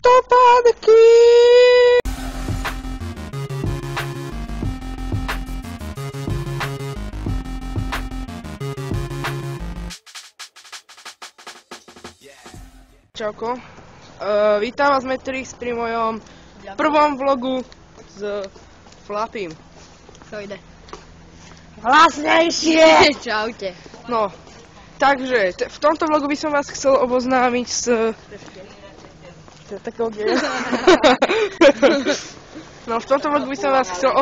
topánky! Čauko, vítam vás Matrix pri mojom prvom vlogu s Flapím. To ide. Hlasnejšie! Čaute. No, takže v tomto vlogu by som vás chcel oboznámiť s... No, v tomto vlogu by som vás chcel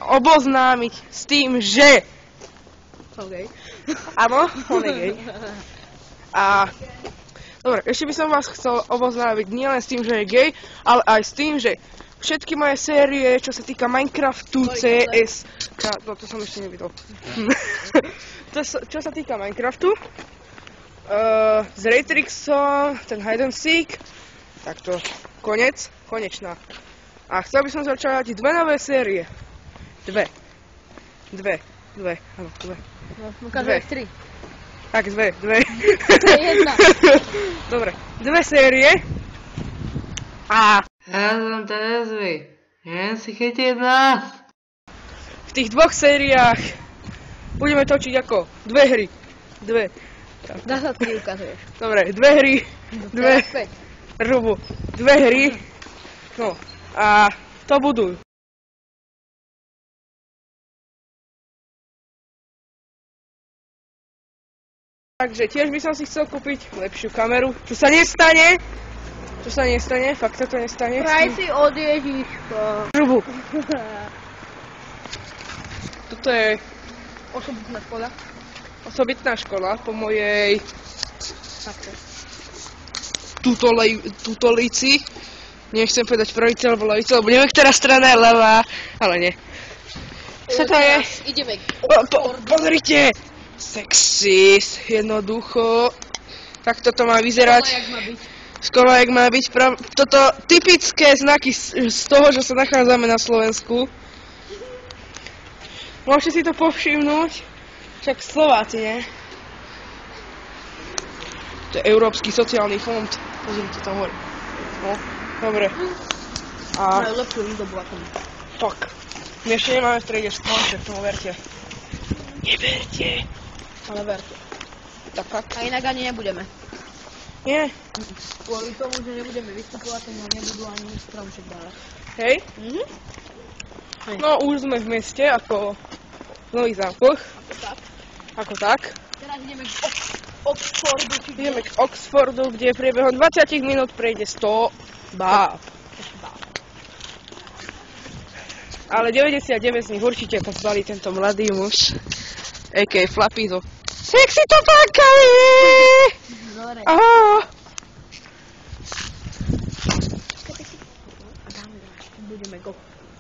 oboznámiť s tým, že... Okay. Áno, on je gej. A... Dobre, ešte by som vás chcel oboznámiť nielen s tým, že je gay, ale aj s tým, že všetky moje série, čo sa týka Minecraftu, CS... No, to som ešte nevidel. Čo sa týka Minecraftu, s Raytrixom, ten Hide and Seek, tak to konečná. A chcel by som začať dve nové série. Dve. Áno, dve. No, ukázuješ 3. Tak, dve. To je jedna. Dobre, dve série. A... Ja som Terezvi. Jen si chytiť nás. V tých dvoch sériách budeme točiť ako dve hry. Dve. Dá sa 3 ukazuješ. Dobre, dve hry. Dve hry. No, a to budú. Takže tiež by som si chcel kúpiť lepšiu kameru, čo sa nestane, fakt sa to nestane. Praj si od Ježiška. Rubu. Toto je osobitná škola po mojej tutolíci. Nechcem povedať pravici alebo lavici, lebo neviem, ktorá strana je ľavá, ale nie. Čo to je? Ideme. Pozrite! Sexy, jednoducho. Tak toto má vyzerať. Skoro jak má byť. Toto typické znaky z toho, že sa nachádzame na Slovensku. Môžete si to povšimnúť. Však Slováci, nie? To je Európsky sociálny fond. Pozrite tam hore. No, dobre. A... Majú lepšiu výdobu ako my. Fuck. My ešte nemáme v strede sponček, tomu verte. Neverte. Ale verte. Tak fakt. A inak ani nebudeme. Nie. Kvôli tomu, že nebudeme vystupovať, tak nám nebudú ani stromček dávať. Hej? Mhm. No už sme v meste, ako v Nových Zámkoch. Ako tak. Teraz ideme k Oxfordu. Ideme k Oxfordu, kde priebehom 20 minút prejde 100 báb. Ale 99 z nich určite pozvali tento mladý muž. A.k.a. Flapy so sexy topánkami! Dobre. Aha!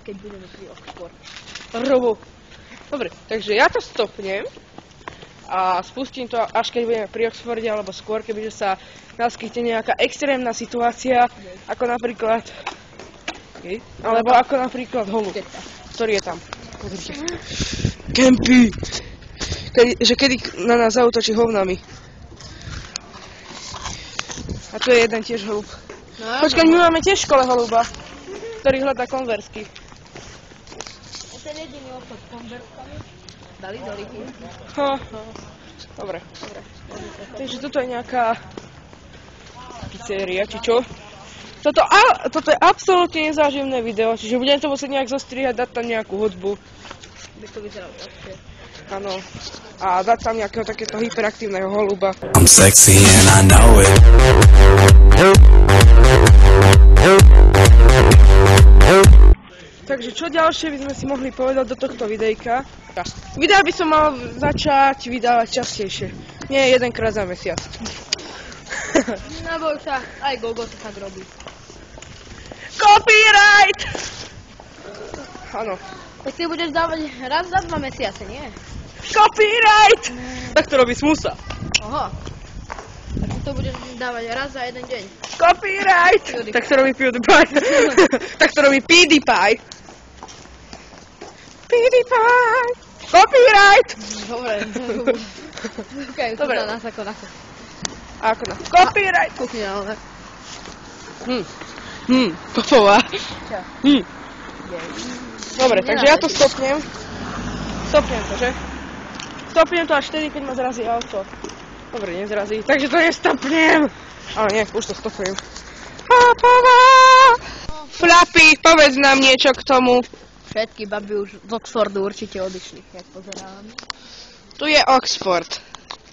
Keď budeme pri Oxforde. Robo. Dobre, takže ja to stopnem a spustím to, až keď budeme pri Oxforde, alebo skôr, kebyže sa naskytne nejaká extrémna situácia, ako napríklad... Okay. Alebo ako napríklad holub, ktorý je tam. Pozrite. Kempy! Kedy na nás zautočí hovnami. A tu je jeden tiež holub. No, počkaj, my máme tiež v škole holuba, ktorý hľadá konverzky. ten jediný obchod s konverskami. Dali do liky. Dobre. Takže toto je nejaká pizzeria, či čo? Toto je absolútne nezáživné video, čiže budem to musieť nejak zostrihať, dať tam nejakú hudbu. By to vyzeralo lepšie. Áno. A dať tam nejakého takéto hyperaktívneho holuba. I'm sexy and I know it. Takže čo ďalšie by sme si mohli povedať do tohto videjka? Videa by som mal začať vydávať častejšie. Nie jedenkrát za mesiac. Neboj sa, aj Gogo to tak robí. Copyright! Áno. Tak ty budeš dávať raz za 2 mesiace, nie? Copyright! Tak to robí Smusa. Aha. Tak ty to budeš dávať raz za 1 deň. Copyright! Tak to robí PewDiePie. Tak to robí PewDiePie. PewDiePie! Copyright! Dobre. Okej, to Dobre. dá nás ako na to. Ako na copyright! Kuchňa, ale... Popová. Čo? Dobre, takže ja to stopnem. Stopnem to, že? Stopnem to až vtedy, keď ma zrazí auto. Dobre, nezrazí, takže to nestopnem. Ale nie, už to stopnem. Popová! Flappy, povedz nám niečo k tomu. Všetky baby už z Oxfordu určite odišli, jak pozerám. Tu je Oxford.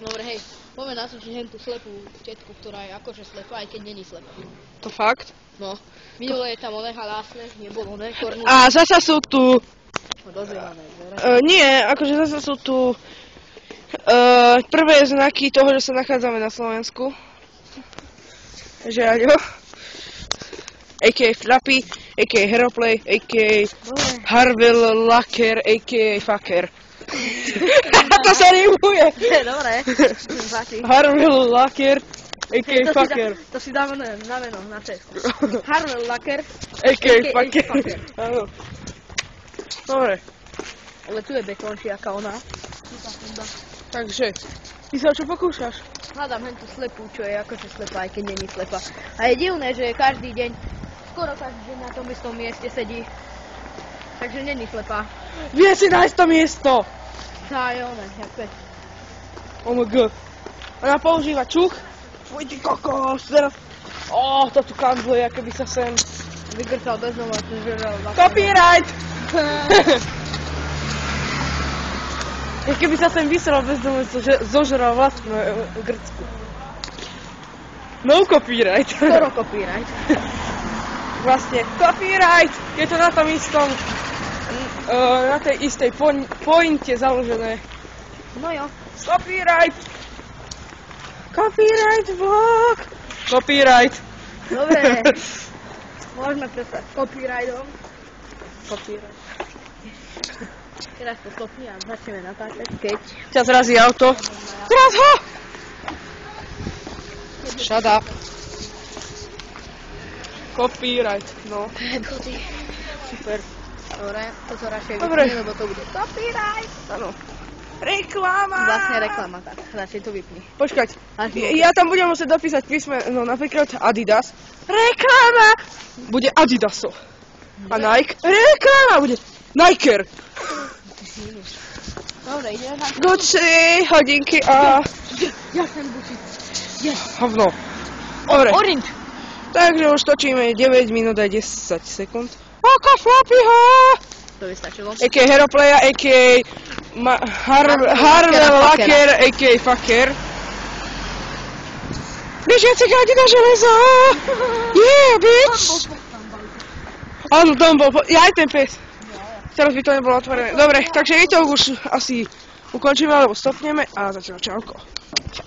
Dobre, hej, poďme natočiť hen tú slepú tetku, ktorá je akože slepá, aj keď není slepá. To fakt? No, minule je tam oné halásne, nebolo oné kornú. A zasa sú tu... Dozrielané, nie, akože zasa sú tu... prvé znaky toho, že sa nachádzame na Slovensku. Žiaľo. A.k.a. Flappy, a.k.a. Heroplay, a.k.a. Harville Lacker, a.k.a. Fucker. To sa rímuje. Dobre, páči. Harville Lacker, a.k.a. Fucker. To si dáme na meno, na cestu. Harville Lacker, a.k.a. Fucker. Áno. Dobre. ale tu je bekončiaka ona. Takže, ty sa čo pokúšaš? Hľadám hen tú slepú, čo je akože slepá, aj keď není slepá. A je divné, že každý deň, skoro každý deň na tom istom mieste sedí. Takže není slepá. Vie si nájsť to miesto! Tá je ona, jak pes. OMG. Ona používa čuch. Fuj, ty kokos, teraz... to tu kandluje, aké by sa sem... Vygrcal bez domov, čo žeral. Copyright! Keby sa sem vysral bez domu, zožral vlastnú grcku. No copyright. Skoro copyright. Vlastne copyright! Je to na tom istom... na tej istej pointe založené. No jo. Copyright! Copyright vlog! Copyright! Dobre. Môžeme prestať s copyrightom. Copyright. Teraz to stopni a začneme natáčať, keď... Ťa zrazí auto. Zraz ho! Shut up. Copyright, no. Super. Dobre, toto radšej Dobre. vypni, lebo to bude copyright. Áno. Reklama! Vlastne reklama, tak radšej to vypni. Počkať, Až ja tam budem musieť dopísať písme, no napríklad Adidas. Reklama! Bude Adidaso. A Nike? Reklama! Bude Niker. Dobre, ideme na... Gucci, hodinky a... Ja chcem bučiť. Hovno. Dobre, Orange. takže už točíme 9 minút a 10 sekúnd. Oko Flappyho! To by stačilo. A.k.a. Heroplaya, a.k.a. Harville Lacker, a.k.a. Fucker. Bežiaci gádi na železo! Yeah, bitch! Áno, tam bol, ja aj ten pes. Teraz by to nebolo otvorené. Dobre, takže my to už asi ukončíme, alebo stopneme a zatiaľ čauko. Čau.